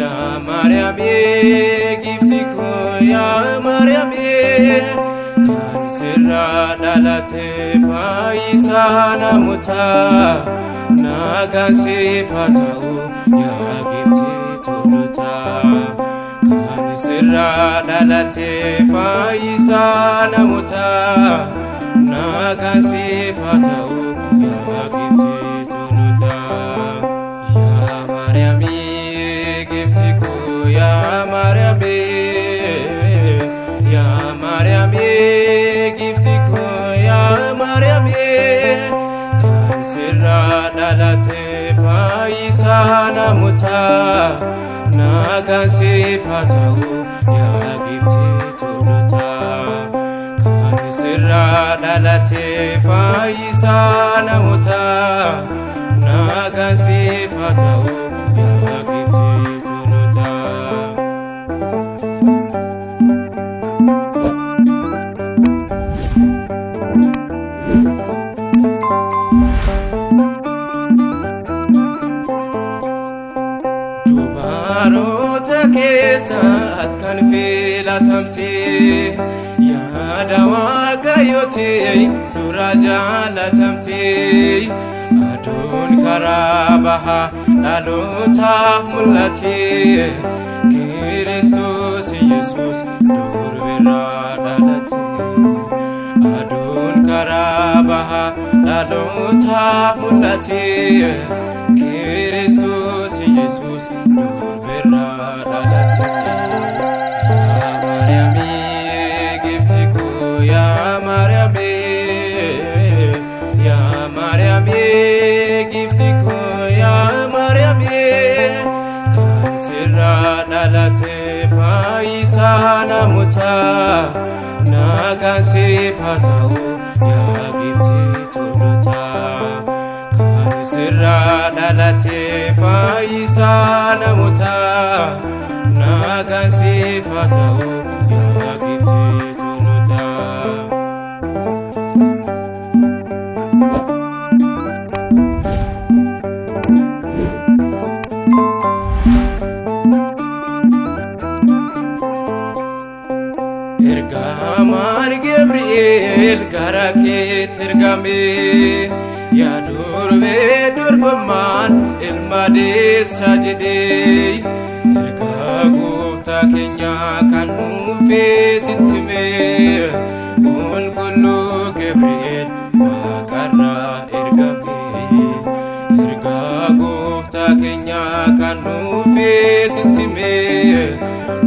ya Maryam giftiko ya Maryam kan sirra dhalate fayyisa namoota nagaan siif haa ta'u yaa giftii tolootaa kan sirra dhalate fayyisa namoota nagaan siif haa ta'u yaa giftii tolootaa yaa Maryam giftiko yaa Maryam ya Maryam giftiko ya Maryam kan sirra dhalate fayyisa namoota nagaan siif haa ta'u yaa giftii tolootaa kan sirra dhalate fayyisa namoota nagaan siif haa ta'u yaa giftii tolootaa Dubaroota keessatti kan filatamte yaada Waaqayyootiin dura jaalatamte aduun karaa bahaa dhalootaaf mul'ate Kiristoos Yesuus durbirraa dhalate aduun karaa bahaa dhalootaaf mul'ate Kiristoos Yesuus durbirraa dhalate yaa Maryam giftiko yaa Maryam yaa Maryam giftiko yaa Maryam kan sirra dhalate fayyisa namoota nagaan siif haa ta'u yaa giftii tolootaa kan sirra dhalate fayyisa namoota nagaan siif haa ta'u yaa giftii tolootaa Ergamaan Gabri'eel gara keetti ergame yaa durbee durbummaan ilma deessaa jedhee ergaa gooftaa keenyaa kan nuufee sitti hime qulqulluu Gabri'eel waaqarraa ergame ergaa gooftaa keenyaa kan nuufee sitti hime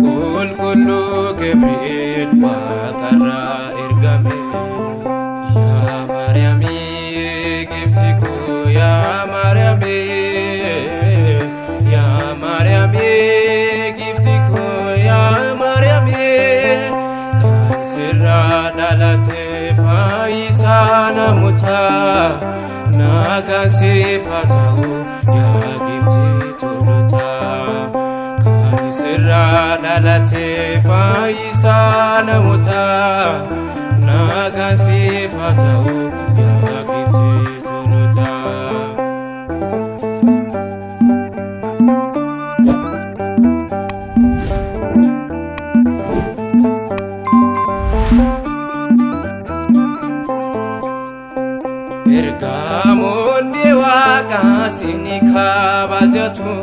qulqulluu Gabri'eel waaqarraa ergame yaa Maryam giftiko yaa Maryam yaa Maryam giftiko yaa Maryam kan sirra dhalate fayyisa namoota nagaan siif haa ta'u yaa giftii tolootaa kan sirra dhalate fayyisa namoota nagaan siif haa ta'u yaa giftii tolootaa Ergamoonni Waaqaa siini kabajatu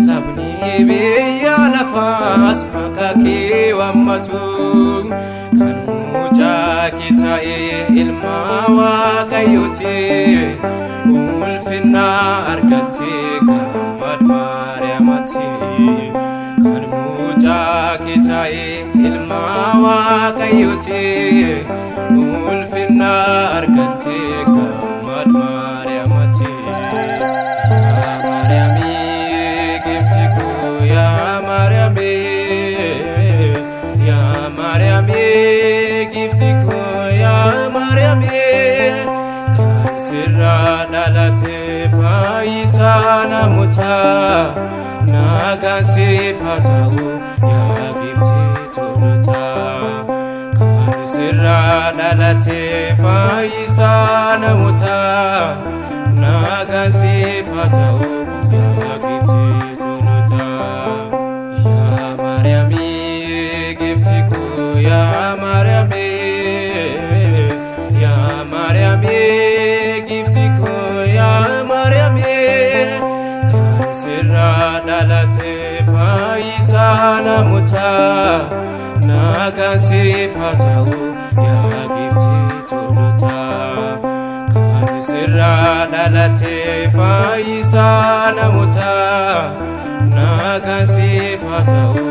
sabni biyya lafaas maqaa kee waammatu kan mucaa kee ta'e ilma Waaqayyooti ulfina argatte gammad Maariyaamati kan mucaa kee ta'e ilma Waaqayyooti ulfina argatte gammad Maariyaamati yaa Maryam giftiko yaa Maryam yaa Maryam giftiko yaa Maryam kan sirra dhalate fayyisa namoota nagaan siif haa ta'u yaa giftii tolootaa kan sirra dhalate fayyisa namoota nagaan siif haa ta'u yaa sirraa dhalate fayyisaa namootaa. Nagaan siif haa ta'u yaa giftii tolotaa. Kan sirraa dhalate fayyisaa namootaa. Nagaan siif haa ta'u